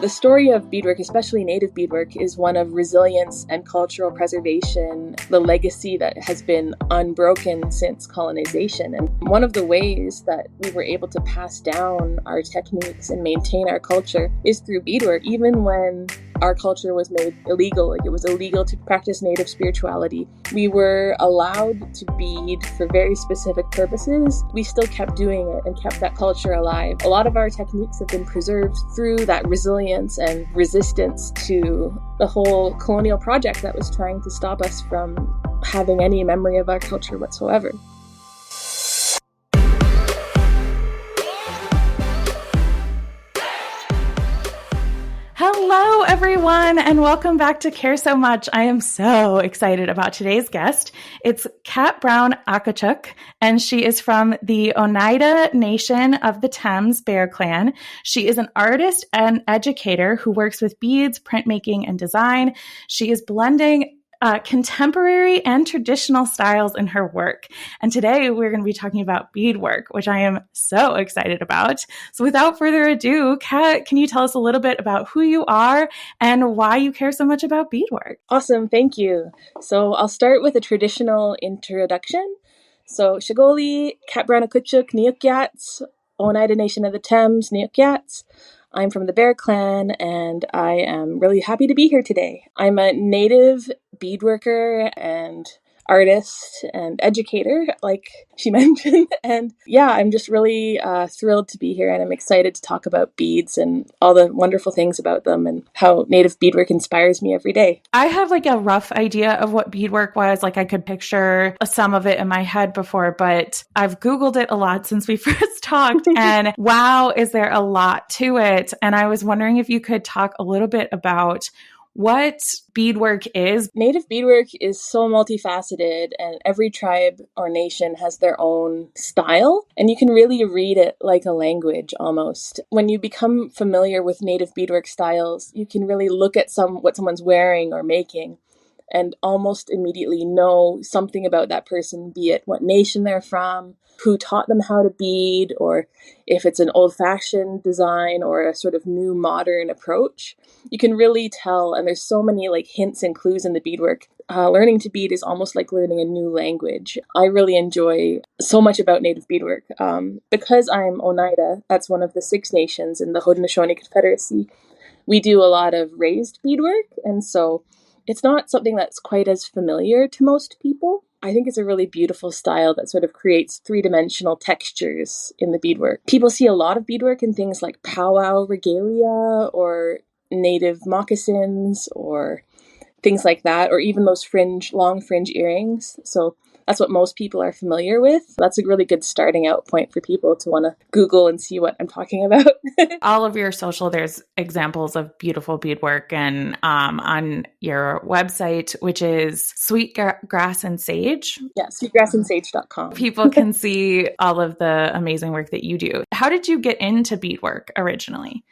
The story of beadwork, especially native beadwork, is one of resilience and cultural preservation, the legacy that has been unbroken since colonization. And one of the ways that we were able to pass down our techniques and maintain our culture is through beadwork, even when our culture was made illegal. Like, it was illegal to practice native spirituality. We were allowed to bead for very specific purposes. We still kept doing it and kept that culture alive. A lot of our techniques have been preserved through that resilience and resistance to the whole colonial project that was trying to stop us from having any memory of our culture whatsoever. Hello, everyone, and welcome back to Care So Much. I am so excited about today's guest. It's Kat Brown Akootchook, and she is from the Oneida Nation of the Thames Bear Clan. She is an artist and educator who works with beads, printmaking, and design. She is blending contemporary and traditional styles in her work. And today we're going to be talking about beadwork, which I am so excited about. So without further ado, Kat, can you tell us a little bit about who you are and why you care so much about beadwork? Awesome, thank you. So I'll start with a traditional introduction. So Shigoli, Kat Brown Akootchook, Niukyats, Oneida Nation of the Thames, Niukyats. I'm from the Bear Clan, and I am really happy to be here today. I'm a native beadworker and artist and educator, like she mentioned. And yeah, I'm just really thrilled to be here, and I'm excited to talk about beads and all the wonderful things about them and how native beadwork inspires me every day. I have like a rough idea of what beadwork was. Like, I could picture some of it in my head before, but I've Googled it a lot since we first talked, and wow, is there a lot to it. And I was wondering if you could talk a little bit about what beadwork is. Native beadwork is so multifaceted, and every tribe or nation has their own style, and you can really read it like a language almost. When you become familiar with native beadwork styles, you can really look at what someone's wearing or making and almost immediately know something about that person, be it what nation they're from, who taught them how to bead, or if it's an old-fashioned design or a sort of new modern approach. You can really tell, and there's so many like hints and clues in the beadwork. Learning to bead is almost like learning a new language. I really enjoy so much about native beadwork. Because I'm Oneida, that's one of the 6 nations in the Haudenosaunee Confederacy, we do a lot of raised beadwork, and so it's not something that's quite as familiar to most people. I think it's a really beautiful style that sort of creates 3-dimensional textures in the beadwork. People see a lot of beadwork in things like powwow regalia or native moccasins or things like that, or even those long fringe earrings. So that's what most people are familiar with. That's a really good starting out point for people to want to Google and see what I'm talking about. All of your social, there's examples of beautiful beadwork, and on your website, which is Sweetgrass and Sage. Yeah, sweetgrassandsage.com. People can see all of the amazing work that you do. How did you get into beadwork originally?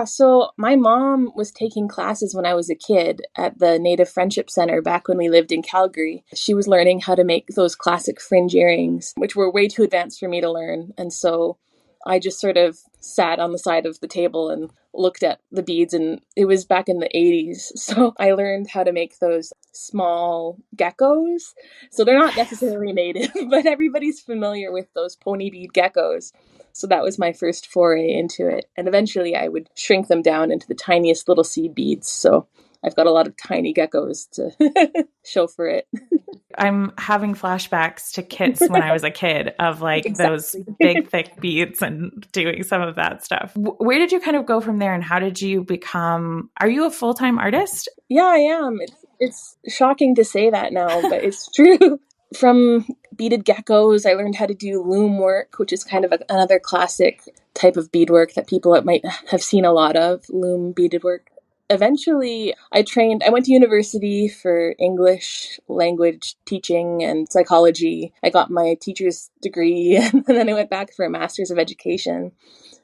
So my mom was taking classes when I was a kid at the Native Friendship Center back when we lived in Calgary. She was learning how to make those classic fringe earrings, which were way too advanced for me to learn. And so I just sort of sat on the side of the table and looked at the beads, and it was back in the 80s. So I learned how to make those small geckos. So they're not necessarily native, but everybody's familiar with those pony bead geckos. So that was my first foray into it. And eventually I would shrink them down into the tiniest little seed beads. So I've got a lot of tiny geckos to show for it. I'm having flashbacks to kits when I was a kid of like those big, thick beads and doing some of that stuff. Where did you kind of go from there, and how did you are you a full-time artist? Yeah, I am. It's shocking to say that now, but it's true. From beaded geckos, I learned how to do loom work, which is kind of another classic type of beadwork that people might have seen a lot of, loom beaded work. Eventually, I went to university for English language teaching and psychology. I got my teacher's degree, and then I went back for a master's of education.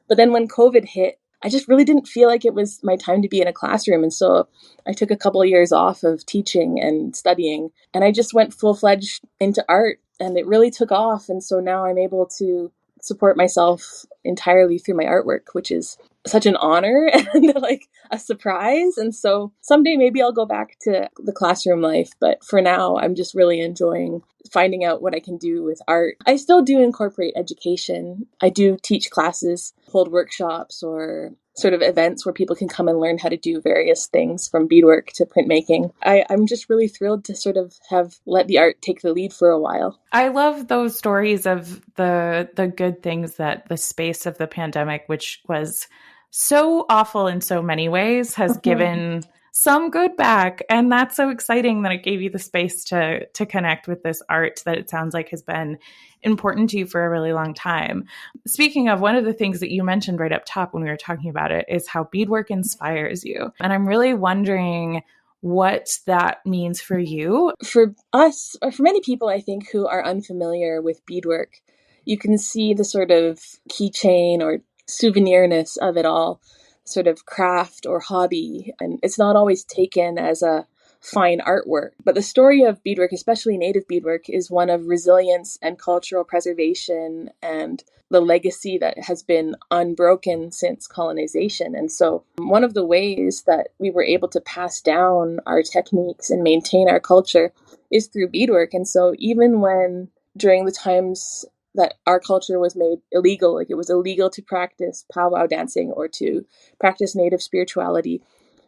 But then when COVID hit, I just really didn't feel like it was my time to be in a classroom. And so I took a couple of years off of teaching and studying, and I just went full-fledged into art, and it really took off. And so now I'm able to support myself entirely through my artwork, which is such an honor and like a surprise. And so someday maybe I'll go back to the classroom life. But for now, I'm just really enjoying finding out what I can do with art. I still do incorporate education. I do teach classes, hold workshops, or sort of events where people can come and learn how to do various things from beadwork to printmaking. I'm just really thrilled to sort of have let the art take the lead for a while. I love those stories of the good things that the space of the pandemic, which was so awful in so many ways, has given some good back. And that's so exciting that it gave you the space to connect with this art that it sounds like has been important to you for a really long time. Speaking of, one of the things that you mentioned right up top when we were talking about it is how beadwork inspires you. And I'm really wondering what that means for you. For us, or for many people, I think, who are unfamiliar with beadwork, you can see the sort of keychain or souvenirness of it all, sort of craft or hobby, and it's not always taken as a fine artwork. But the story of beadwork, especially native beadwork, is one of resilience and cultural preservation and the legacy that has been unbroken since colonization. And so one of the ways that we were able to pass down our techniques and maintain our culture is through beadwork. And so even when during the times that our culture was made illegal, like it was illegal to practice powwow dancing or to practice native spirituality,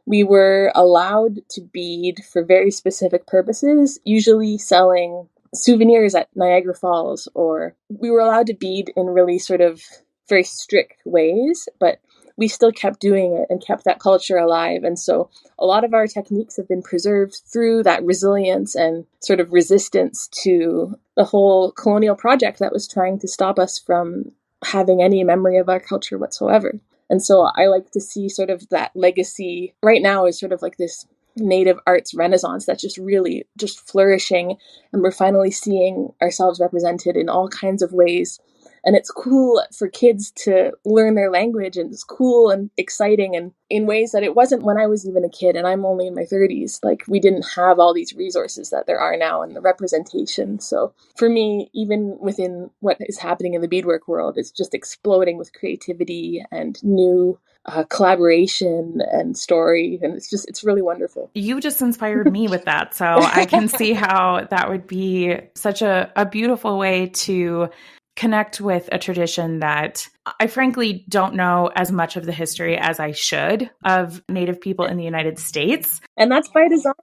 we were allowed to bead for very specific purposes, usually selling souvenirs at Niagara Falls, or we were allowed to bead in really sort of very strict ways, but we still kept doing it and kept that culture alive. And so a lot of our techniques have been preserved through that resilience and sort of resistance to the whole colonial project that was trying to stop us from having any memory of our culture whatsoever. And so I like to see sort of that legacy right now is sort of like this native arts renaissance that's just really just flourishing. And we're finally seeing ourselves represented in all kinds of ways. And it's cool for kids to learn their language, and it's cool and exciting and in ways that it wasn't when I was even a kid, and I'm only in my 30s. Like, we didn't have all these resources that there are now and the representation. So for me, even within what is happening in the beadwork world, it's just exploding with creativity and new collaboration and story. And it's really wonderful. You just inspired me with that. So I can see how that would be such a beautiful way to connect with a tradition that I frankly don't know as much of the history as I should of Native people in the United States. And that's by design,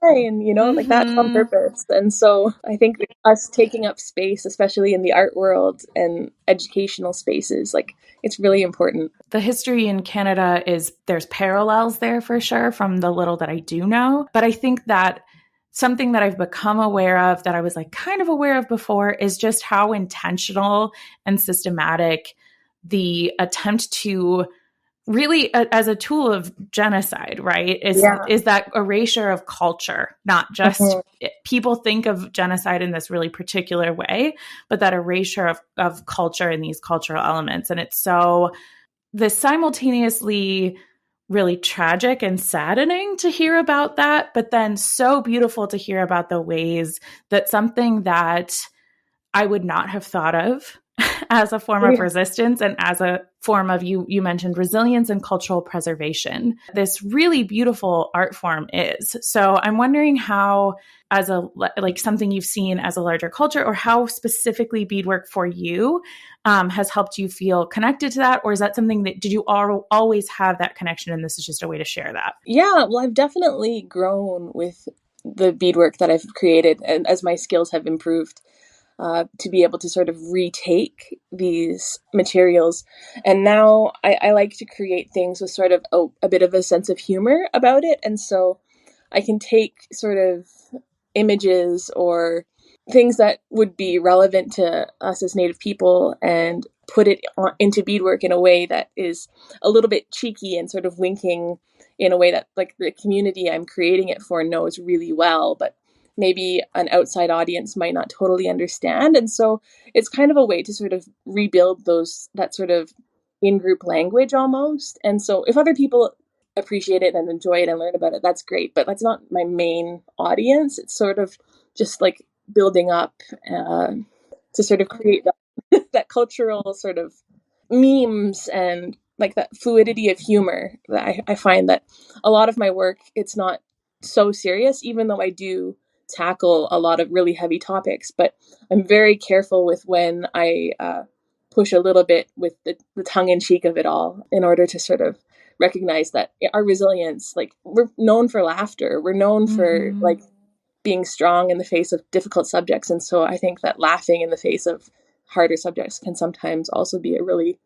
like that's on purpose. And so I think us taking up space, especially in the art world and educational spaces, like it's really important. The history in Canada there's parallels there for sure from the little that I do know. But I think that something that I've become aware of that I was like kind of aware of before is just how intentional and systematic the attempt to really as a tool of genocide, right? Is that erasure of culture, not just people think of genocide in this really particular way, but that erasure of culture and these cultural elements. And it's so this simultaneously really tragic and saddening to hear about that, but then so beautiful to hear about the ways that something that I would not have thought of as a form of resistance and as a form of, you mentioned resilience and cultural preservation, this really beautiful art form is. So I'm wondering how, as something you've seen as a larger culture, or how specifically beadwork for you has helped you feel connected to that? Or is that something that, did you always have that connection and this is just a way to share that? Yeah, well, I've definitely grown with the beadwork that I've created, and as my skills have improved, to be able to sort of retake these materials. And now I like to create things with sort of a bit of a sense of humor about it. And so I can take sort of images or things that would be relevant to us as Native people and put it into beadwork in a way that is a little bit cheeky and sort of winking in a way that like the community I'm creating it for knows really well, but maybe an outside audience might not totally understand. And so it's kind of a way to sort of rebuild that sort of in-group language almost. And so if other people appreciate it and enjoy it and learn about it, that's great. But that's not my main audience. It's sort of just like building up to sort of create that cultural sort of memes and like that fluidity of humor that I find that a lot of my work, it's not so serious, even though I do tackle a lot of really heavy topics, but I'm very careful with when I push a little bit with the tongue-in-cheek of it all in order to sort of recognize that our resilience, like we're known for laughter, we're known for like being strong in the face of difficult subjects. And so I think that laughing in the face of harder subjects can sometimes also be a really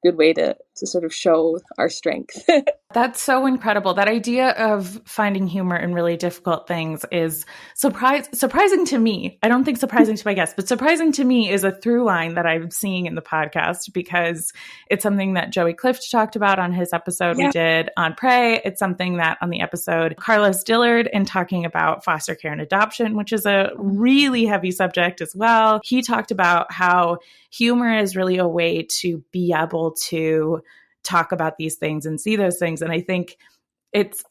good way to sort of show our strength. That's so incredible. That idea of finding humor in really difficult things is surprising to me. I don't think surprising to my guests, but surprising to me is a through line that I'm seeing in the podcast, because it's something that Joey Clift talked about on his episode we did on Prey. It's something that on the episode Carlos Dillard, and talking about foster care and adoption, which is a really heavy subject as well. He talked about how humor is really a way to be able to talk about these things and see those things. And I think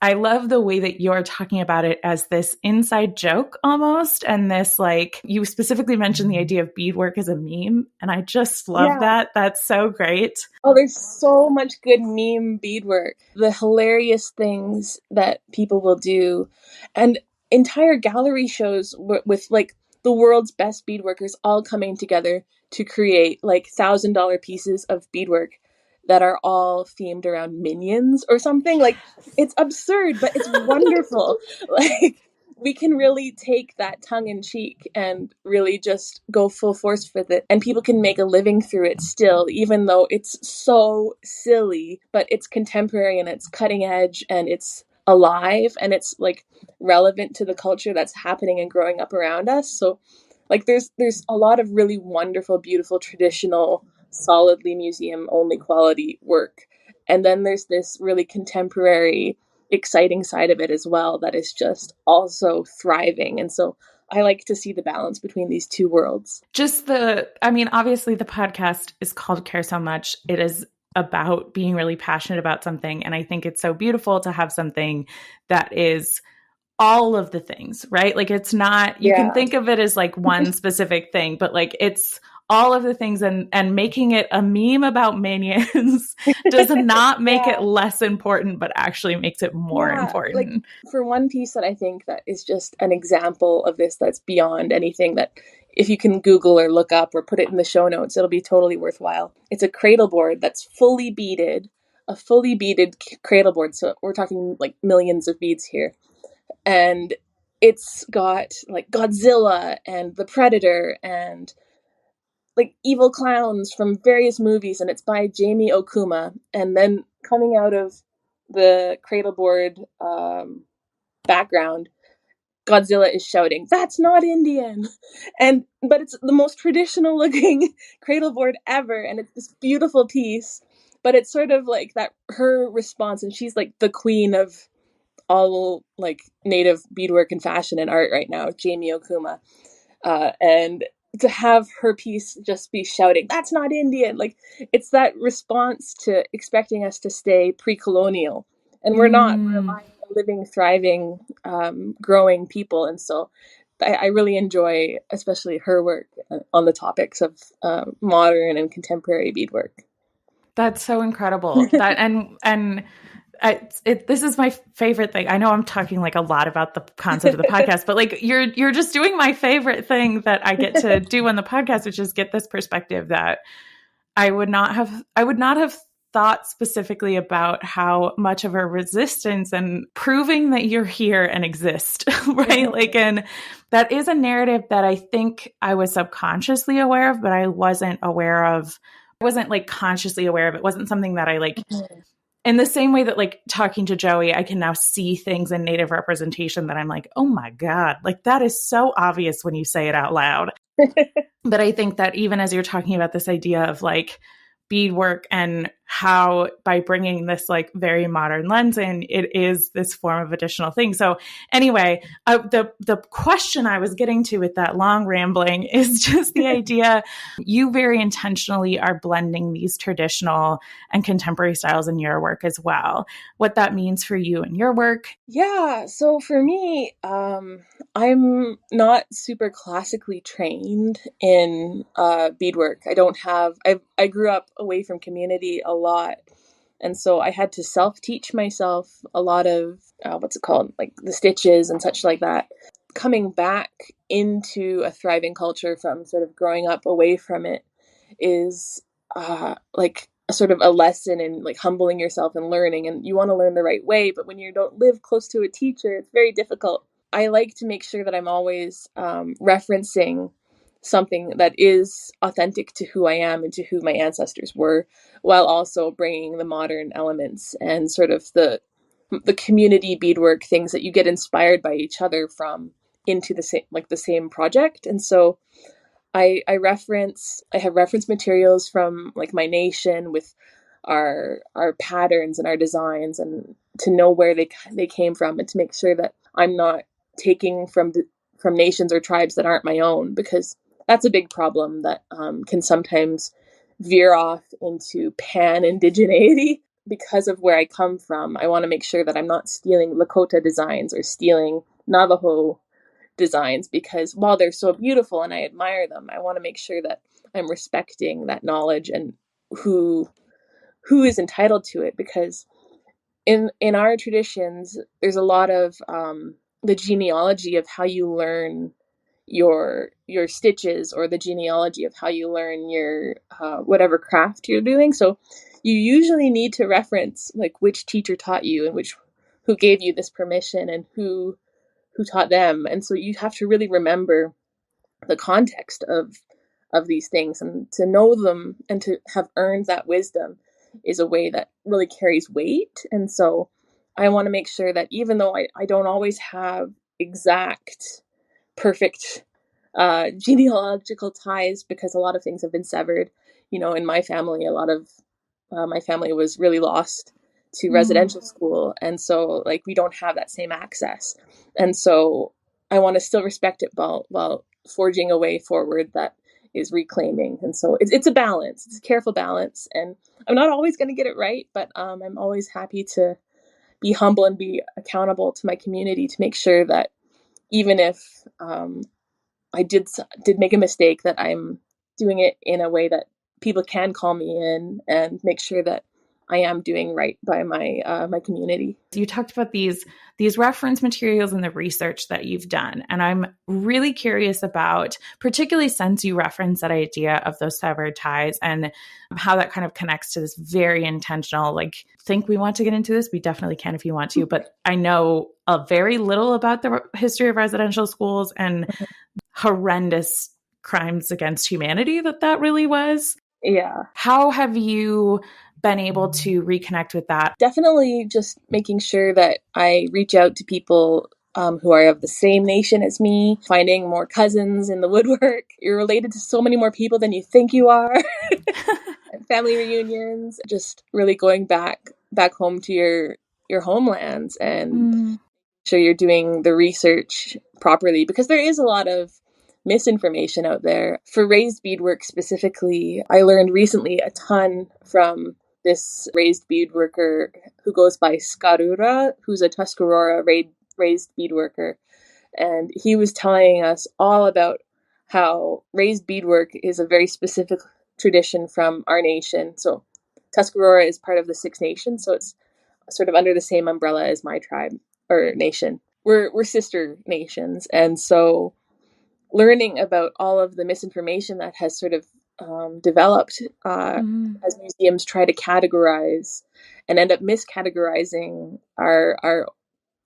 I love the way that you're talking about it as this inside joke almost. And this, like, you specifically mentioned the idea of beadwork as a meme. And I just love that. That's so great. Oh, there's so much good meme beadwork. The hilarious things that people will do. And entire gallery shows with like the world's best beadworkers all coming together to create like $1,000 pieces of beadwork that are all themed around minions or something. Like, it's absurd, but it's wonderful. Like, we can really take that tongue in cheek and really just go full force with it. And people can make a living through it still, even though it's so silly, but it's contemporary and it's cutting edge and it's alive and it's like relevant to the culture that's happening and growing up around us. So like there's a lot of really wonderful, beautiful, traditional, solidly museum only quality work. And then there's this really contemporary, exciting side of it as well that is just also thriving. And so I like to see the balance between these two worlds. Obviously the podcast is called Care So Much. It is about being really passionate about something. And I think it's so beautiful to have something that is all of the things, right? Like, it's not, you can think of it as like one specific thing, but like it's all of the things, and making it a meme about minions does not make it less important, but actually makes it more important. Like, for one piece that I think that is just an example of this that's beyond anything that if you can Google or look up or put it in the show notes, it'll be totally worthwhile. It's a cradle board that's fully beaded, a fully beaded cradle board. So we're talking like millions of beads here. And it's got like Godzilla and the Predator and like evil clowns from various movies, and it's by Jamie Okuma. And then coming out of the cradleboard background, Godzilla is shouting, "That's not Indian!" But it's the most traditional looking cradleboard ever, and it's this beautiful piece. But it's sort of like that, her response, and she's like the queen of all like native beadwork and fashion and art right now, Jamie Okuma. And to have her piece just be shouting, "That's not Indian!" Like, it's that response to expecting us to stay pre-colonial. And we're not. We're a living, thriving, growing people. And so I really enjoy especially her work on the topics of modern and contemporary beadwork. That's so incredible. This is my favorite thing. I know I'm talking like a lot about the concept of the podcast, but like you're just doing my favorite thing that I get to do on the podcast, which is get this perspective that I would not have thought specifically about how much of a resistance and proving that you're here and exist, right? Like, and that is a narrative that I think I was subconsciously aware of, but I wasn't like consciously aware of. It wasn't something that I like. In the same way that like talking to Joey, I can now see things in Native representation that I'm like, oh my God, like that is so obvious when you say it out loud. But I think that even as you're talking about this idea of like beadwork and how by bringing this like very modern lens in, it is this form of additional thing. So anyway, the question I was getting to with that long rambling is just the idea you very intentionally are blending these traditional and contemporary styles in your work as well. What that means for you and your work. Yeah, so for me, I'm not super classically trained in beadwork. I grew up away from community a lot. And so I had to self-teach myself a lot of, what's it called, like the stitches and such like that. Coming back into a thriving culture from sort of growing up away from it is like a sort of a lesson in like humbling yourself and learning. And you want to learn the right way, but when you don't live close to a teacher, it's very difficult. I like to make sure that I'm always referencing something that is authentic to who I am and to who my ancestors were, while also bringing the modern elements and sort of the community beadwork things that you get inspired by each other from into the same project. And so I have reference materials from like my nation with our patterns and our designs, and to know where they came from, and to make sure that I'm not taking from nations or tribes that aren't my own, because that's a big problem that can sometimes veer off into pan indigeneity. Because of where I come from, I want to make sure that I'm not stealing Lakota designs or stealing Navajo designs, because while they're so beautiful and I admire them, I want to make sure that I'm respecting that knowledge and who is entitled to it. Because in our traditions, there's a lot of the genealogy of how you learn your stitches, or the genealogy of how you learn your whatever craft you're doing. So you usually need to reference like which teacher taught you, and who gave you this permission, and who taught them. And so you have to really remember the context of these things, and to know them and to have earned that wisdom is a way that really carries weight. And so I want to make sure that even though I don't always have exact perfect genealogical ties, because a lot of things have been severed, in my family, a lot of my family was really lost to residential school, and so like we don't have that same access. And so I want to still respect it while forging a way forward that is reclaiming. And so it's a balance. It's a careful balance, and I'm not always going to get it right, but I'm always happy to be humble and be accountable to my community, to make sure that even if I did make a mistake, that I'm doing it in a way that people can call me in and make sure that I am doing right by my community. You talked about these reference materials and the research that you've done, and I'm really curious about, particularly since you referenced that idea of those severed ties and how that kind of connects to this very intentional, like, think we want to get into this, we definitely can if you want to, but I know a very little about the history of residential schools and horrendous crimes against humanity that really was. Yeah. How have you been able to reconnect with that? Definitely just making sure that I reach out to people who are of the same nation as me, finding more cousins in the woodwork. You're related to so many more people than you think you are. Family reunions, just really going back home to your homelands, and sure you're doing the research properly, because there is a lot of misinformation out there. For raised beadwork specifically, I learned recently a ton from this raised beadworker who goes by Skarura, who's a Tuscarora raised beadworker. And he was telling us all about how raised beadwork is a very specific tradition from our nation. So Tuscarora is part of the Six Nations, so it's sort of under the same umbrella as my tribe or nation. We're sister nations, and so learning about all of the misinformation that has sort of developed as museums try to categorize and end up miscategorizing our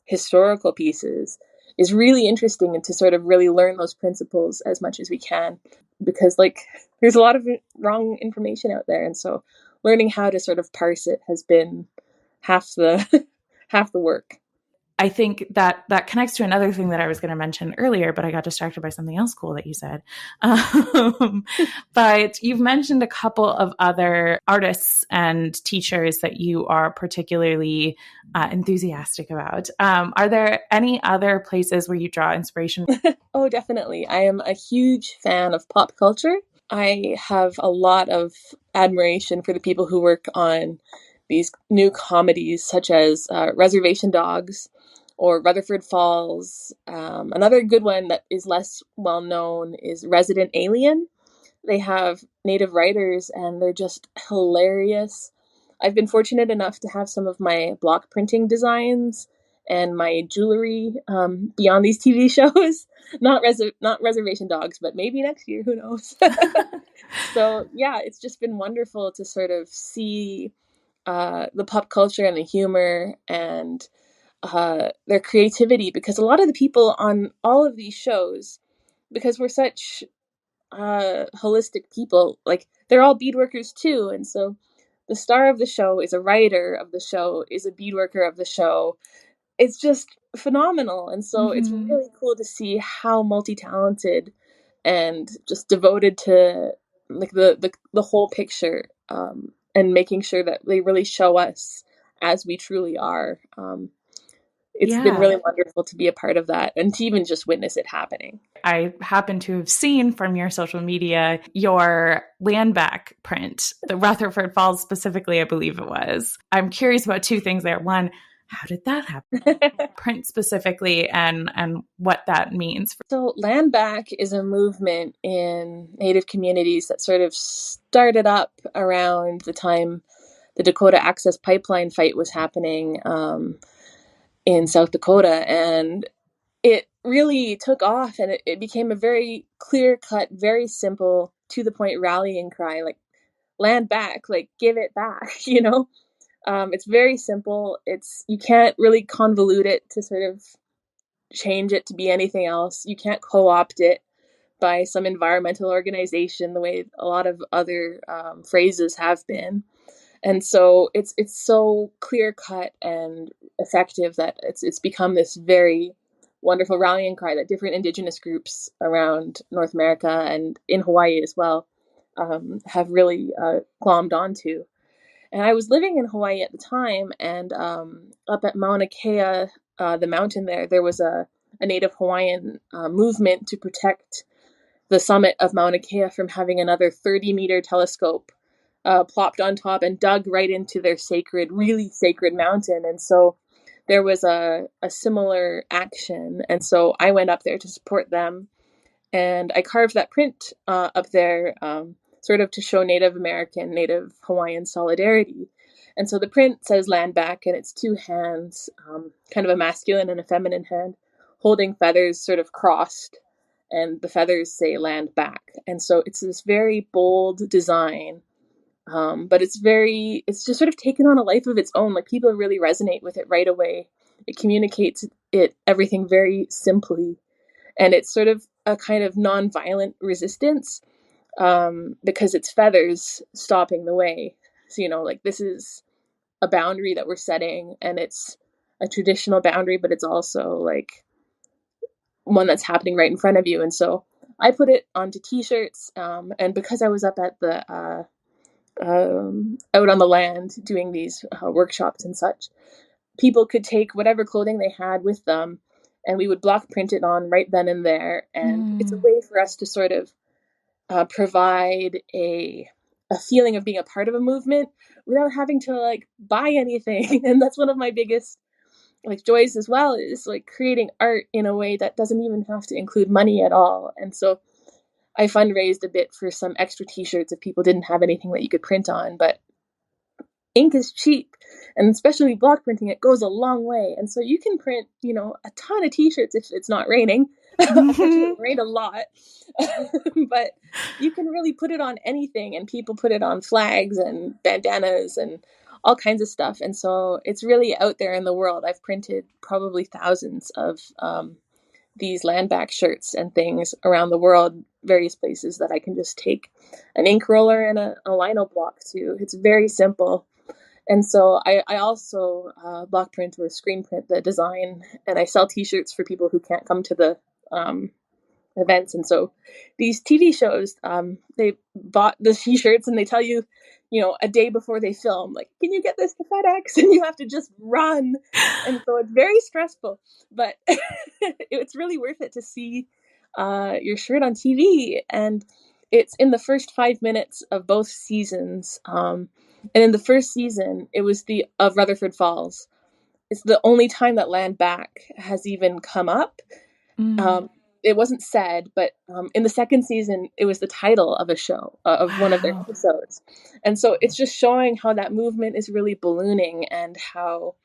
historical pieces is really interesting, and to sort of really learn those principles as much as we can, because like there's a lot of wrong information out there. And so learning how to sort of parse it has been half the half the work. I think that that connects to another thing that I was going to mention earlier, but I got distracted by something else cool that you said. Um, but you've mentioned a couple of other artists and teachers that you are particularly enthusiastic about. Are there any other places where you draw inspiration? Oh, definitely. I am a huge fan of pop culture. I have a lot of admiration for the people who work on these new comedies, such as Reservation Dogs or Rutherford Falls. Another good one that is less well known is Resident Alien. They have native writers and they're just hilarious. I've been fortunate enough to have some of my block printing designs and my jewelry be on these TV shows. Not Reservation Dogs, but maybe next year, who knows? So yeah, it's just been wonderful to sort of see the pop culture and the humor and their creativity, because a lot of the people on all of these shows, because we're such holistic people, like they're all beadworkers too, and so the star of the show is a writer of the show, is a beadworker of the show. It's just phenomenal, and so it's Mm-hmm. really cool to see how multi-talented and just devoted to like the whole picture, and making sure that they really show us as we truly are. It's been Yeah. really wonderful to be a part of that and to even just witness it happening. I happen to have seen from your social media your land back print, the Rutherford Falls specifically, I believe it was. I'm curious about two things there. One, how did that happen? Print specifically and what that means. So, land back is a movement in Native communities that sort of started up around the time the Dakota Access Pipeline fight was happening in South Dakota. And it really took off, and it became a very clear cut, very simple, to the point rallying cry, like land back, like give it back, you know? It's very simple. You can't really convolute it to sort of change it to be anything else. You can't co-opt it by some environmental organization the way a lot of other phrases have been. And so it's so clear cut and effective that it's become this very wonderful rallying cry that different indigenous groups around North America and in Hawaii as well have really glommed onto. And I was living in Hawaii at the time, and up at Mauna Kea, the mountain there was a Native Hawaiian movement to protect the summit of Mauna Kea from having another 30-meter telescope plopped on top and dug right into their sacred, really sacred mountain. And so there was a similar action. And so I went up there to support them. And I carved that print up there, sort of to show Native American, Native Hawaiian solidarity. And so the print says land back, and it's two hands, kind of a masculine and a feminine hand, holding feathers sort of crossed, and the feathers say land back. And so it's this very bold design, but it's just sort of taken on a life of its own. Like people really resonate with it right away. It communicates everything very simply, and it's sort of a kind of non-violent resistance, because it's feathers stopping the way. So, like this is a boundary that we're setting, and it's a traditional boundary, but it's also like one that's happening right in front of you. And so I put it onto t-shirts, and because I was up at the out on the land doing these workshops and such, people could take whatever clothing they had with them, and we would block print it on right then and there. And it's a Mm. way for us to sort of provide a feeling of being a part of a movement without having to like buy anything. And that's one of my biggest like joys as well, is like creating art in a way that doesn't even have to include money at all. And so I fundraised a bit for some extra t-shirts if people didn't have anything that you could print on, but ink is cheap, and especially block printing, it goes a long way. And so you can print, a ton of t-shirts if it's not raining. Unfortunately, it rained a lot. But you can really put it on anything, and people put it on flags and bandanas and all kinds of stuff. And so it's really out there in the world. I've printed probably thousands of these land back shirts and things around the world, various places that I can just take an ink roller and a lino block to. It's very simple. And so I also block print or screen print the design, and I sell T-shirts for people who can't come to the events. And so these TV shows, they bought the T-shirts and they tell you, a day before they film, like, can you get this to FedEx? And you have to just run. And so it's very stressful, but it's really worth it to see your shirt on TV. And it's in the first 5 minutes of both seasons. And in the first season, it was of Rutherford Falls. It's the only time that Land Back has even come up. It wasn't said, but in the second season, it was the title of a show, of one of their episodes. And so it's just showing how that movement is really ballooning, and how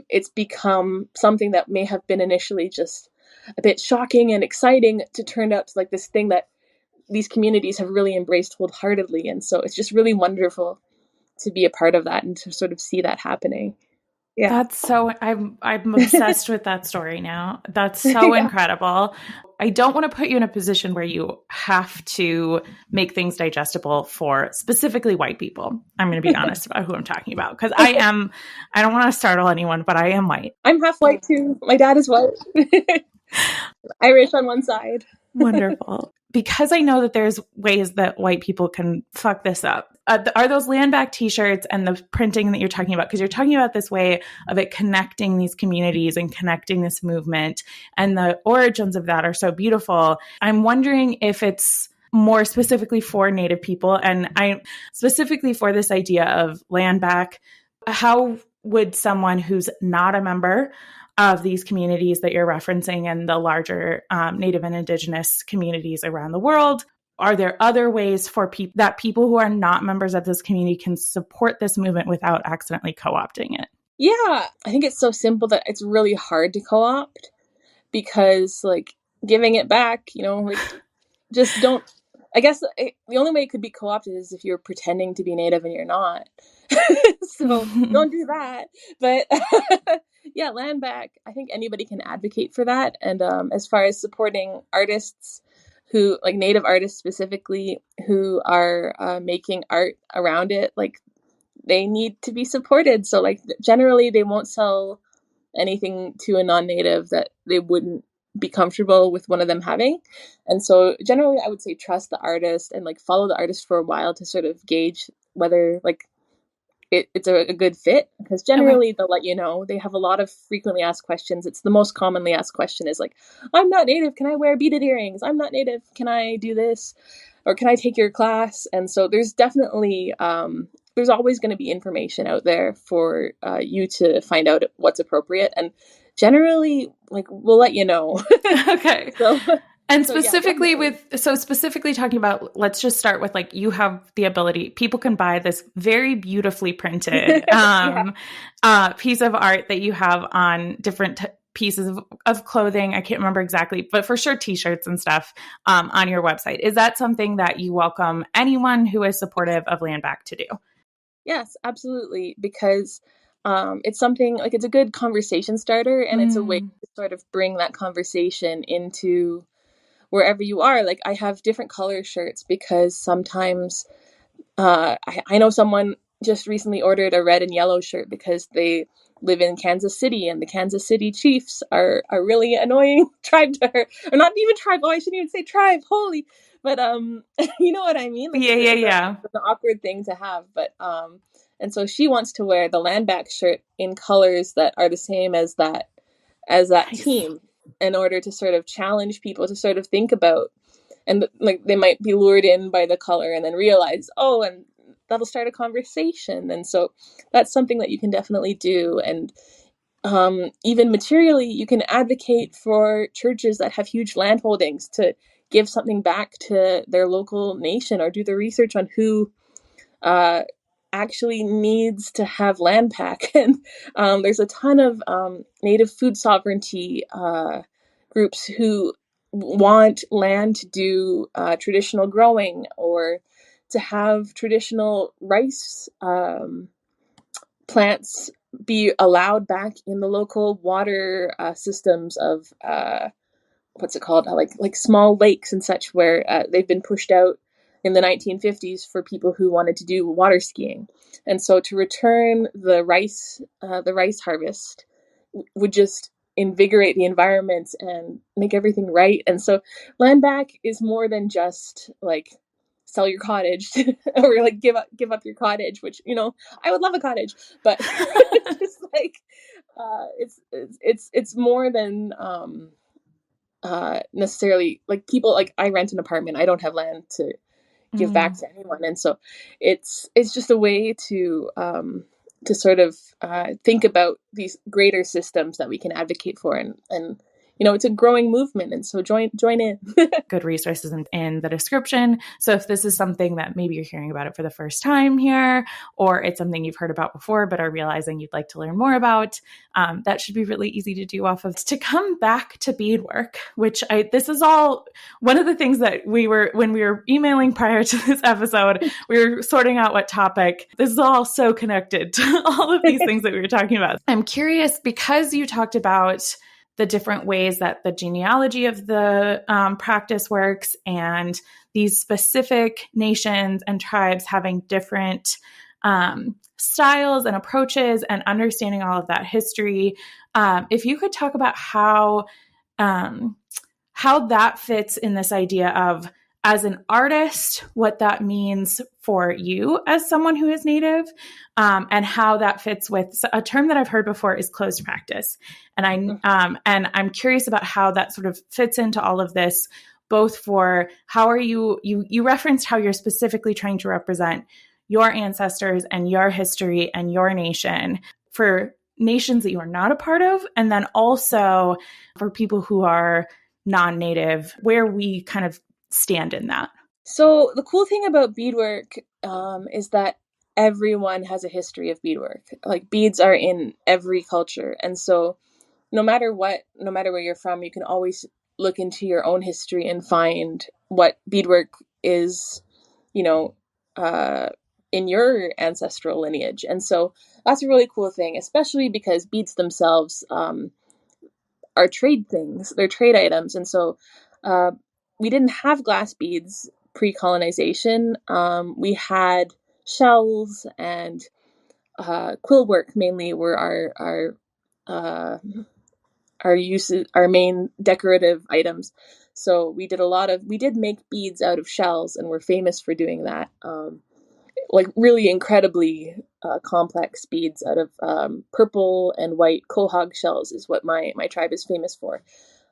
it's become something that may have been initially just a bit shocking and exciting to turn out to like this thing that these communities have really embraced wholeheartedly. And so it's just really wonderful to be a part of that and to sort of see that happening. Yeah. That's so, I'm obsessed with that story now. That's so incredible. I don't want to put you in a position where you have to make things digestible for specifically white people. I'm going to be honest about who I'm talking about, because I don't want to startle anyone, but I am white. I'm half white too. My dad is white. Irish on one side. Wonderful. Because I know that there's ways that white people can fuck this up. Are those Land Back T-shirts and the printing that you're talking about? Because you're talking about this way of it connecting these communities and connecting this movement, and the origins of that are so beautiful. I'm wondering if it's more specifically for Native people, and I specifically for this idea of Land Back. How would someone who's not a member of these communities that you're referencing and the larger Native and Indigenous communities around the world, are there other ways for people who are not members of this community can support this movement without accidentally co-opting it? Yeah, I think it's so simple that it's really hard to co-opt, because like giving it back, like just don't. I guess the only way it could be co-opted is if you're pretending to be Native and you're not. So don't do that. But yeah, Land Back, I think anybody can advocate for that. And as far as supporting artists who, like Native artists specifically, who are making art around it, like they need to be supported. So like generally they won't sell anything to a non-Native that they wouldn't be comfortable with one of them having. And so generally I would say trust the artist and like follow the artist for a while to sort of gauge whether like it's a good fit, because generally they'll let you know. They have a lot of frequently asked questions. It's the most commonly asked question is like, I'm not Native, can I wear beaded earrings? I'm not Native, can I do this? Or can I take your class? And so there's definitely there's always going to be information out there for you to find out what's appropriate, and generally like we'll let you know. Okay. And specifically specifically talking about, let's just start with like, you have the ability, people can buy this very beautifully printed piece of art that you have on different pieces of clothing. I can't remember exactly, but for sure T-shirts and stuff on your website. Is that something that you welcome anyone who is supportive of Land Back to do? Yes, absolutely. Because it's something like, it's a good conversation starter, and it's a way to sort of bring that conversation into wherever you are. Like I have different color shirts because sometimes I know someone just recently ordered a red and yellow shirt because they live in Kansas City, and the Kansas City Chiefs are a really annoying tribe to her. Or not even tribe. Oh, I shouldn't even say tribe. Holy. But you know what I mean? Like, yeah. It's an awkward thing to have. But and so she wants to wear the Land Back shirt in colors that are the same as that nice. Team, in order to sort of challenge people to sort of think about, and like they might be lured in by the color and then realize, oh, and that'll start a conversation. And so that's something that you can definitely do. And even materially, you can advocate for churches that have huge land holdings to give something back to their local nation, or do the research on who actually needs to have land back. And there's a ton of Native food sovereignty groups who want land to do traditional growing, or to have traditional rice plants be allowed back in the local water systems of what's it called, like small lakes and such, where they've been pushed out in the 1950s for people who wanted to do water skiing. And so to return the rice harvest would just invigorate the environment and make everything right. And so land back is more than just like sell your cottage or like give up your cottage, which, you know, I would love a cottage, but it's just like it's more than necessarily like people, like I rent an apartment. I don't have land to give back to anyone. And so it's just a way to sort of think about these greater systems that we can advocate for. And you know, it's a growing movement. And so join in. Good resources in the description. So if this is something that maybe you're hearing about it for the first time here, or it's something you've heard about before, but are realizing you'd like to learn more about, that should be really easy to do off of. To come back to beadwork, which this is all one of the things that when we were emailing prior to this episode, we were sorting out what topic. This is all so connected to all of these things that we were talking about. I'm curious, because you talked about the different ways that the genealogy of the practice works and these specific nations and tribes having different styles and approaches and understanding all of that history. If you could talk about how that fits in this idea of, as an artist, what that means for you as someone who is Native, and how that fits with a term that I've heard before is closed practice. And I'm curious about how that sort of fits into all of this, both for how are you referenced how you're specifically trying to represent your ancestors and your history and your nation for nations that you are not a part of, and then also for people who are non-Native, where we kind of stand in that. So the cool thing about beadwork is that everyone has a history of beadwork. Like beads are in every culture. And so no matter where you're from, you can always look into your own history and find what beadwork is, you know, in your ancestral lineage. And so that's a really cool thing, especially because beads themselves are trade things. They're trade items. And so we didn't have glass beads pre-colonization. We had shells and quill work mainly were our uses, our main decorative items. So we did make beads out of shells, and we're famous for doing that. Like really incredibly complex beads out of purple and white quahog shells is what my tribe is famous for.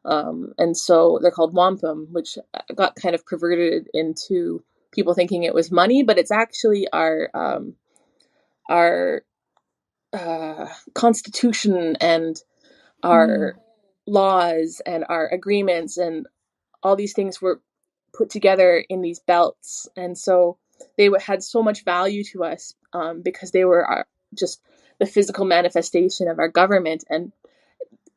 And so they're called wampum, which got kind of perverted into people thinking it was money, but it's actually our constitution and our laws and our agreements and all these things were put together in these belts. And so they had so much value to us because they were just the physical manifestation of our government. And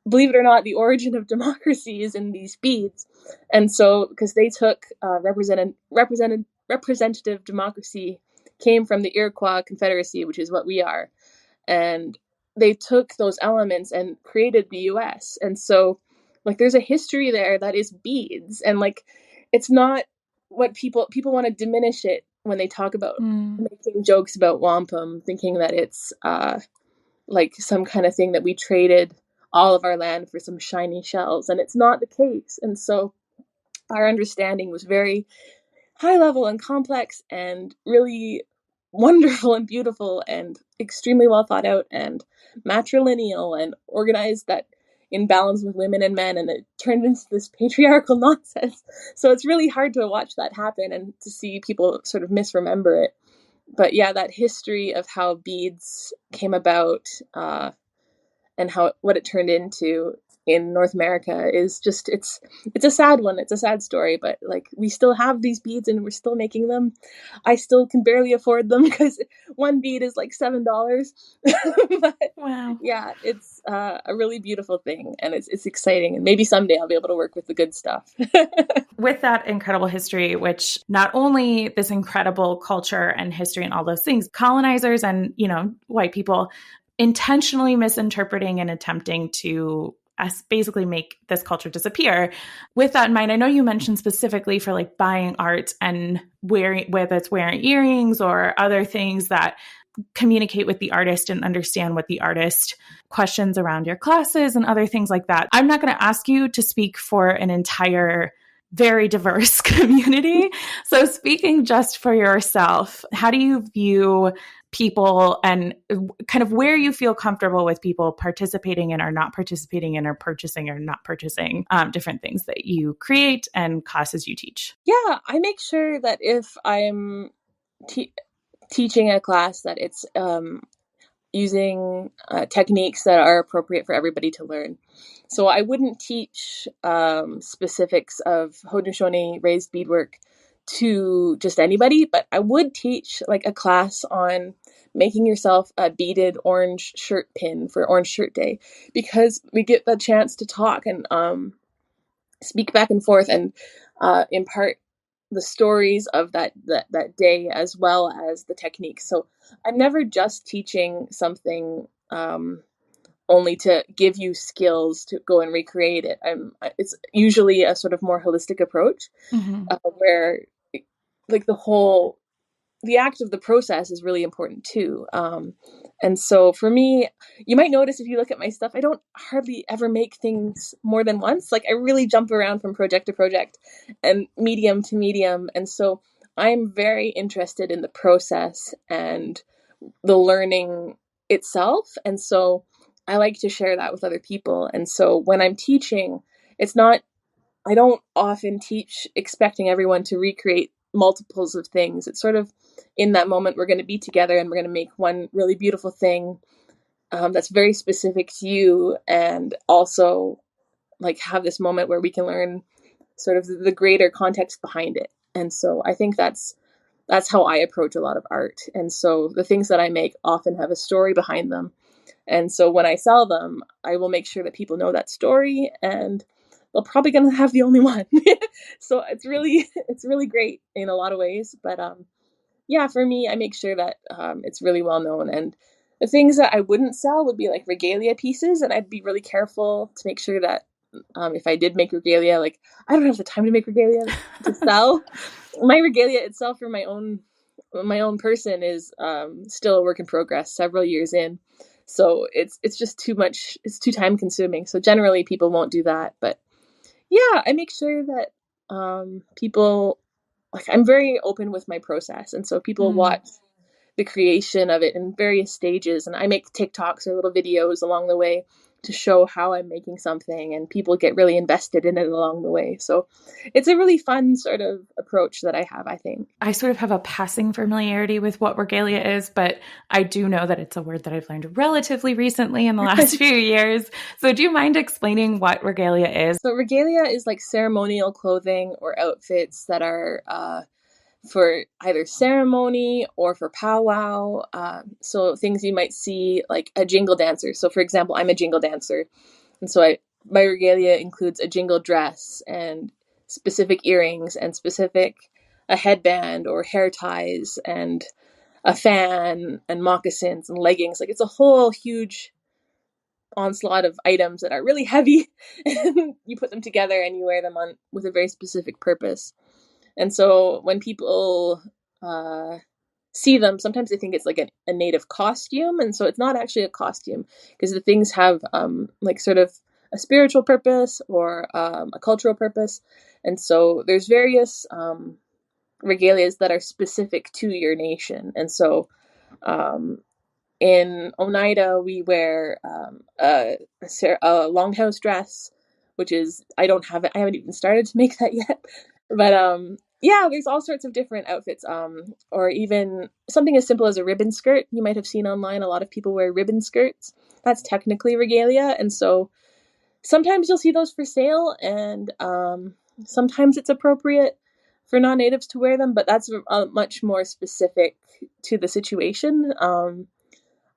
believe it or not, the origin of democracy is in these beads. And so, because they took representative democracy came from the Iroquois Confederacy, which is what we are. And they took those elements and created the US. And so, like, there's a history there that is beads. And, like, it's not what people want to diminish it when they talk about making jokes about wampum, thinking that it's like some kind of thing that we traded all of our land for some shiny shells. And it's not the case. And so our understanding was very high level and complex and really wonderful and beautiful and extremely well thought out and matrilineal and organized that in balance with women and men, and it turned into this patriarchal nonsense. So it's really hard to watch that happen and to see people sort of misremember it. But yeah, that history of how beads came about and what it turned into in North America is just, it's a sad one. It's a sad story, but like we still have these beads and we're still making them. I still can barely afford them because one bead is like $7. But wow. Yeah, it's a really beautiful thing, and it's exciting, and maybe someday I'll be able to work with the good stuff. With that incredible history, which not only this incredible culture and history and all those things, colonizers and, white people intentionally misinterpreting and attempting to basically make this culture disappear. With that in mind, I know you mentioned specifically for like buying art and wearing, whether it's wearing earrings or other things that communicate with the artist and understand what the artist questions around your classes and other things like that. I'm not going to ask you to speak for an entire very diverse community. So speaking just for yourself, how do you view people and kind of where you feel comfortable with people participating in or not participating in or purchasing or not purchasing different things that you create and classes you teach? Yeah, I make sure that if I'm teaching a class that it's using techniques that are appropriate for everybody to learn. So I wouldn't teach specifics of Haudenosaunee raised beadwork to just anybody, but I would teach like a class on making yourself a beaded orange shirt pin for Orange Shirt Day, because we get the chance to talk and speak back and forth and impart the stories of that day as well as the techniques. So I'm never just teaching something only to give you skills to go and recreate it. It's usually a sort of more holistic approach where like the act of the process is really important too. And so for me, you might notice if you look at my stuff, I don't hardly ever make things more than once. Like I really jump around from project to project and medium to medium. And so I'm very interested in the process and the learning itself. And so I like to share that with other people. And so when I'm teaching, I don't often teach expecting everyone to recreate multiples of things. It's sort of in that moment we're going to be together and we're going to make one really beautiful thing that's very specific to you, and also like have this moment where we can learn sort of the greater context behind it. And so I think that's how I approach a lot of art. And so the things that I make often have a story behind them. And so when I sell them, I will make sure that people know that story, and they're probably going to have the only one. So it's really great in a lot of ways. But yeah, for me, I make sure that it's really well known. And the things that I wouldn't sell would be like regalia pieces, and I'd be really careful to make sure that if I did make regalia, like I don't have the time to make regalia to sell. My regalia itself for my own person is still a work in progress, several years in. So it's just too much. It's too time consuming. So generally, people won't do that. But yeah, I make sure that people, like, I'm very open with my process, and so people watch the creation of it in various stages, and I make TikToks or little videos along the way to show how I'm making something, and people get really invested in it along the way. So it's a really fun sort of approach that I have, I think. I sort of have a passing familiarity with what regalia is, but I do know that it's a word that I've learned relatively recently in the last few years. So do you mind explaining what regalia is? So regalia is like ceremonial clothing or outfits that are for either ceremony or for powwow. So things you might see like a jingle dancer. So for example, I'm a jingle dancer. And so my regalia includes a jingle dress and specific earrings and a headband or hair ties and a fan and moccasins and leggings. Like it's a whole huge onslaught of items that are really heavy, and you put them together and you wear them on with a very specific purpose. And so when people see them, sometimes they think it's like a native costume. And so it's not actually a costume, because the things have like sort of a spiritual purpose or a cultural purpose. And so there's various regalias that are specific to your nation. And so in Oneida, we wear a longhouse dress, which is, I don't have it. I haven't even started to make that yet. But yeah, there's all sorts of different outfits, or even something as simple as a ribbon skirt. You might have seen online, a lot of people wear ribbon skirts. That's technically regalia. And so sometimes you'll see those for sale, and sometimes it's appropriate for non-natives to wear them, but that's much more specific to the situation.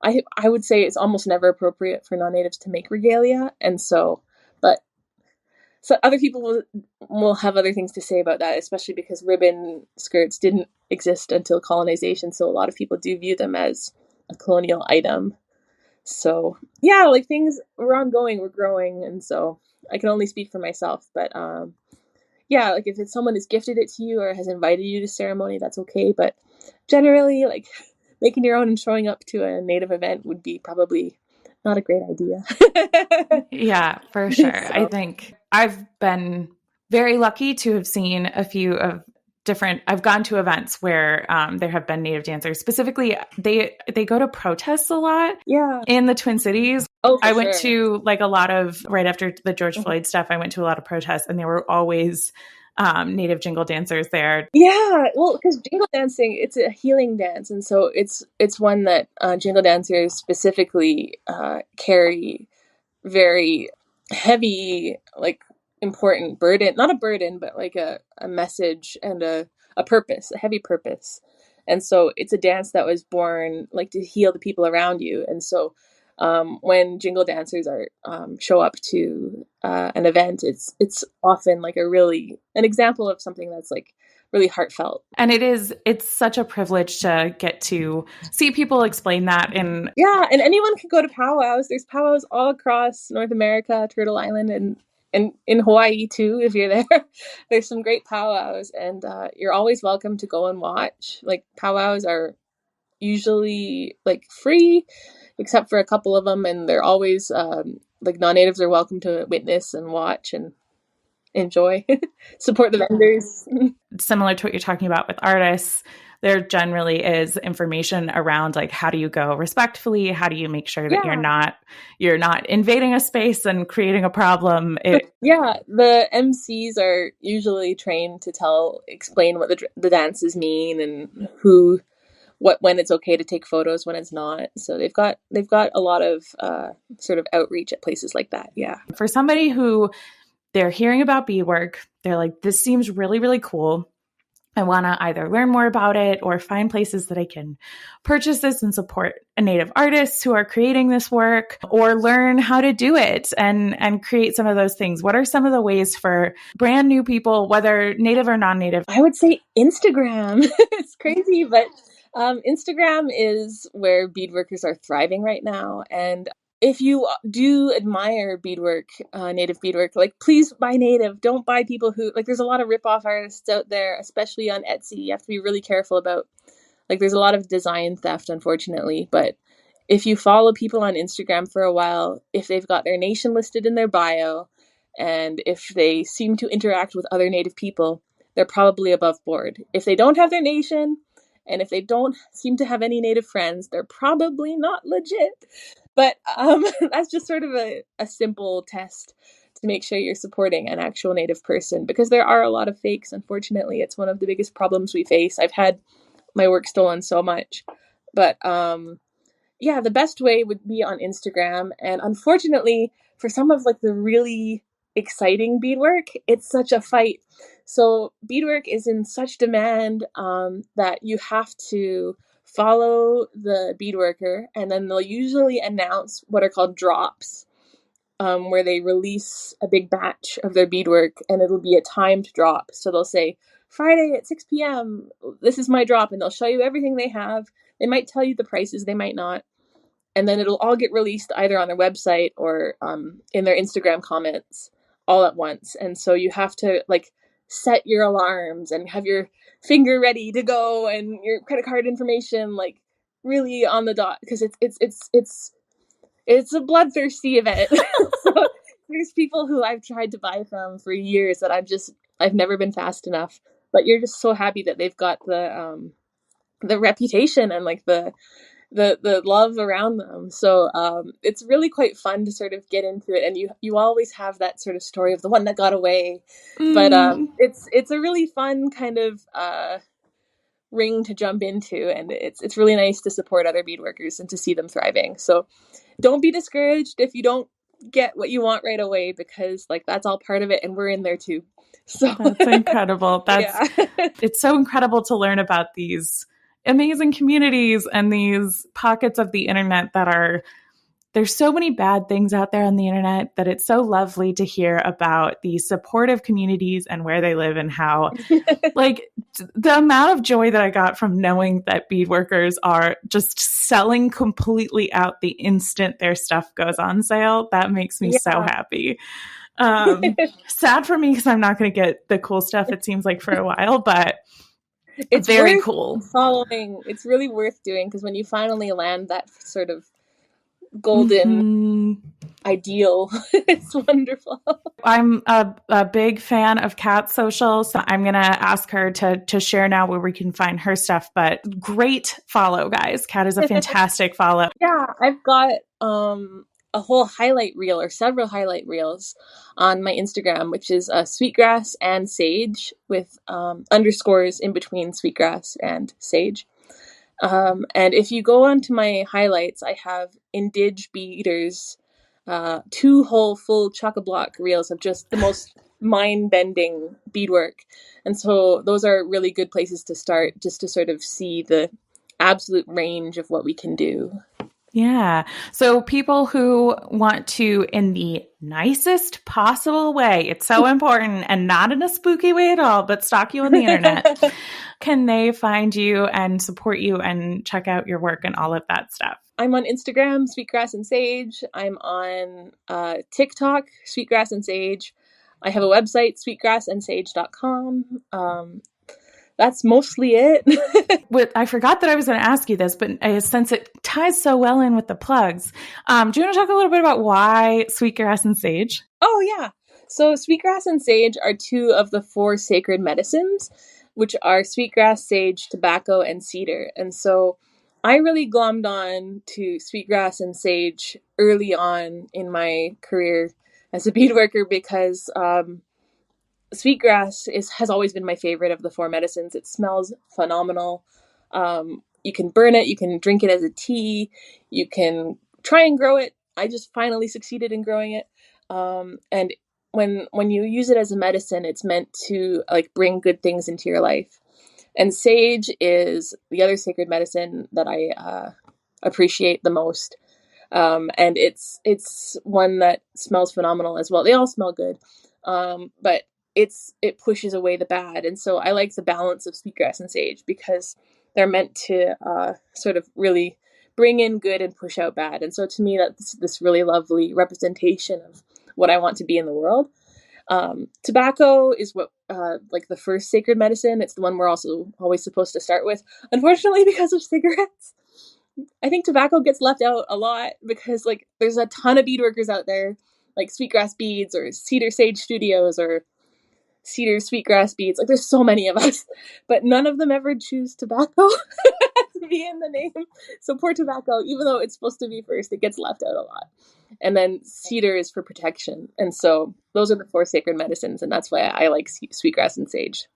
I would say it's almost never appropriate for non-natives to make regalia. And so, but so other people will have other things to say about that, especially because ribbon skirts didn't exist until colonization. So a lot of people do view them as a colonial item. So yeah, like things we're ongoing, we're growing, and so I can only speak for myself, but yeah, like if it's someone has gifted it to you or has invited you to ceremony, that's okay. But generally, like making your own and showing up to a native event would be probably not a great idea. Yeah, for sure. I So think I've been very lucky to have seen a few of different. I've gone to events where there have been native dancers. Specifically, they go to protests a lot yeah. in the Twin Cities. Oh, for I went sure. to like a lot of right after the George Mhm. Floyd stuff. I went to a lot of protests, and there were always native jingle dancers there. Yeah, well, because jingle dancing, it's a healing dance, and so it's one that jingle dancers specifically carry very heavy, like important burden, not a burden, but like a message and a purpose, a heavy purpose. And so it's a dance that was born like to heal the people around you. And so when jingle dancers are show up to an event, it's often like a really an example of something that's like really heartfelt. And it's such a privilege to get to see people explain that. And Yeah, and anyone can go to powwows. There's powwows all across North America, Turtle Island, and in Hawaii too. If you're there, there's some great powwows, and you're always welcome to go and watch. Like powwows are usually like free, except for a couple of them, and they're always like non-natives are welcome to witness and watch and enjoy, support the vendors. similar to what you're talking about with artists, there generally is information around like how do you go respectfully, how do you make sure that Yeah. you're not invading a space and creating a problem. Yeah, the MCs are usually trained to explain what the dances mean and when it's okay to take photos, when it's not. So they've got a lot of sort of outreach at places like that. Yeah. For somebody who they're hearing about beadwork, they're like, this seems really, really cool. I want to either learn more about it or find places that I can purchase this and support native artists who are creating this work, or learn how to do it and create some of those things. What are some of the ways for brand new people, whether native or non-native? I would say Instagram. It's crazy, but Instagram is where beadworkers are thriving right now. And if you do admire beadwork, native beadwork, like please buy native. Don't buy people who like. There's a lot of rip-off artists out there, especially on Etsy. You have to be really careful about like. There's a lot of design theft, unfortunately. But if you follow people on Instagram for a while, if they've got their nation listed in their bio, and if they seem to interact with other native people, they're probably above board. If they don't have their nation, and if they don't seem to have any native friends, they're probably not legit. But that's just sort of a simple test to make sure you're supporting an actual native person, because there are a lot of fakes. Unfortunately, it's one of the biggest problems we face. I've had my work stolen so much. But yeah, the best way would be on Instagram. And unfortunately, for some of like the really exciting beadwork, it's such a fight. So beadwork is in such demand that you have to follow the beadworker, and then they'll usually announce what are called drops, where they release a big batch of their beadwork, and it'll be a timed drop. So they'll say, Friday at 6 p.m., this is my drop, and they'll show you everything they have. They might tell you the prices, they might not. And then it'll all get released either on their website or in their Instagram comments all at once. And so you have to like set your alarms and have your finger ready to go and your credit card information like really on the dot, because it's a bloodthirsty event. So there's people who I've tried to buy from for years that I've never been fast enough. But you're just so happy that they've got the reputation and like the love around them. So it's really quite fun to sort of get into it, and you always have that sort of story of the one that got away. But it's a really fun kind of ring to jump into, and it's really nice to support other beadworkers and to see them thriving. So don't be discouraged if you don't get what you want right away, because like that's all part of it, and we're in there too. So That's incredible. It's so incredible to learn about these amazing communities and these pockets of the internet that are there's so many bad things out there on the internet that it's so lovely to hear about these supportive communities and where they live and how like the amount of joy that I got from knowing that beadworkers are just selling completely out the instant their stuff goes on sale. That makes me so happy. Sad for me because I'm not going to get the cool stuff, it seems like, for a while, but it's very cool. Following. It's really worth doing because when you finally land that sort of golden ideal, it's wonderful. I'm a big fan of Kat's social, so I'm going to ask her to share now where we can find her stuff, but great follow, guys. Kat is a fantastic follow. Yeah, I've got a whole highlight reel or several highlight reels on my Instagram, which is sweetgrass and sage with underscores in between sweetgrass and sage. And if you go onto my highlights, I have Indig Beaters, 2 whole full chock-a-block reels of just the most mind-bending beadwork. And so those are really good places to start, just to sort of see the absolute range of what we can do. Yeah. So people who want to, in the nicest possible way, it's so important, and not in a spooky way at all, but stalk you on the internet, can they find you and support you and check out your work and all of that stuff? I'm on Instagram, Sweetgrass and Sage. I'm on TikTok, Sweetgrass and Sage. I have a website, sweetgrassandsage.com. That's mostly it. I forgot that I was going to ask you this, but since it ties so well in with the plugs, do you want to talk a little bit about why Sweetgrass and Sage? Oh, yeah. So Sweetgrass and Sage are 2 of the 4 sacred medicines, which are sweetgrass, sage, tobacco, and cedar. And so I really glommed on to sweetgrass and sage early on in my career as a beadworker because sweetgrass has always been my favorite of the 4 medicines. It smells phenomenal. You can burn it, you can drink it as a tea, you can try and grow it. I just finally succeeded in growing it. And when you use it as a medicine, it's meant to like bring good things into your life. And sage is the other sacred medicine that I appreciate the most. And it's one that smells phenomenal as well. They all smell good. But it pushes away the bad. And so I like the balance of sweetgrass and sage because they're meant to sort of really bring in good and push out bad. And so to me, that's this really lovely representation of what I want to be in the world. Tobacco is what like the first sacred medicine. It's the one we're also always supposed to start with. Unfortunately, because of cigarettes, I think tobacco gets left out a lot because like there's a ton of beadworkers out there, like Sweetgrass Beads or Cedar Sage Studios or Cedar Sweetgrass Beads. Like there's so many of us, but none of them ever choose tobacco to be in the name. So poor tobacco, even though it's supposed to be first, it gets left out a lot. And then cedar is for protection. And so those are the 4 sacred medicines. And that's why I like sweetgrass and sage.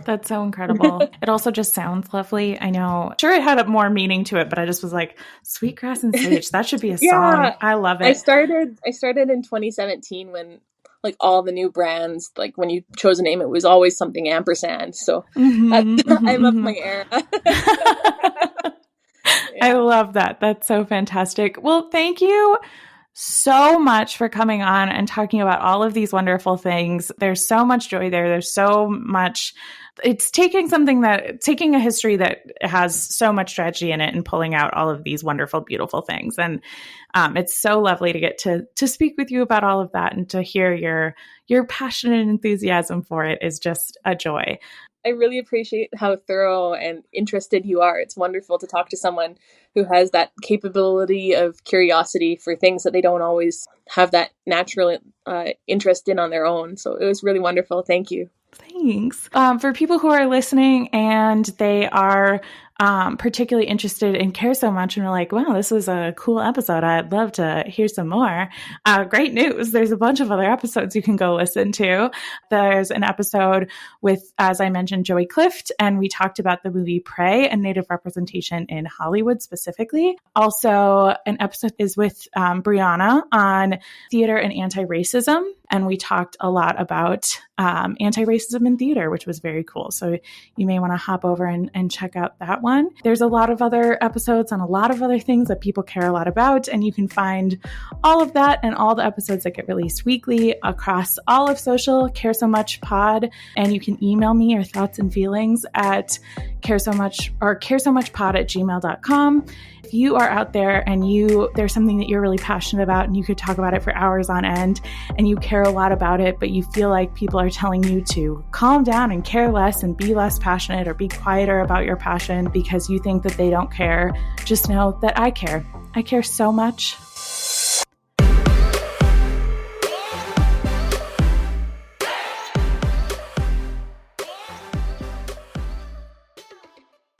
That's so incredible. It also just sounds lovely. I know. Sure, it had more meaning to it, but I just was like, sweetgrass and sage. That should be a song. I love it. I started in 2017 when like all the new brands, like when you chose a name, it was always something ampersand. So I love my era. I love that. That's so fantastic. Well, thank you so much for coming on and talking about all of these wonderful things. There's so much joy there. There's so much. It's taking a history that has so much tragedy in it and pulling out all of these wonderful, beautiful things. And it's so lovely to get to speak with you about all of that and to hear your passion and enthusiasm for it is just a joy. I really appreciate how thorough and interested you are. It's wonderful to talk to someone who has that capability of curiosity for things that they don't always have that natural interest in on their own. So it was really wonderful. Thank you. Thanks. For people who are listening and they are particularly interested and care so much and are like, wow, this was a cool episode. I'd love to hear some more. Great news. There's a bunch of other episodes you can go listen to. There's an episode with, as I mentioned, Joey Clift, and we talked about the movie Prey and Native representation in Hollywood specifically. Also, an episode is with Brianna on theater and anti-racism. And we talked a lot about anti-racism in theater, which was very cool. So you may want to hop over and check out that one. one. There's a lot of other episodes on a lot of other things that people care a lot about, and you can find all of that and all the episodes that get released weekly across all of social, Care So Much Pod, and you can email me your thoughts and feelings at caresomuchpod@gmail.com. If you are out there and there's something that you're really passionate about and you could talk about it for hours on end and you care a lot about it, but you feel like people are telling you to calm down and care less and be less passionate or be quieter about your passion because you think that they don't care, just know that I care. I care so much.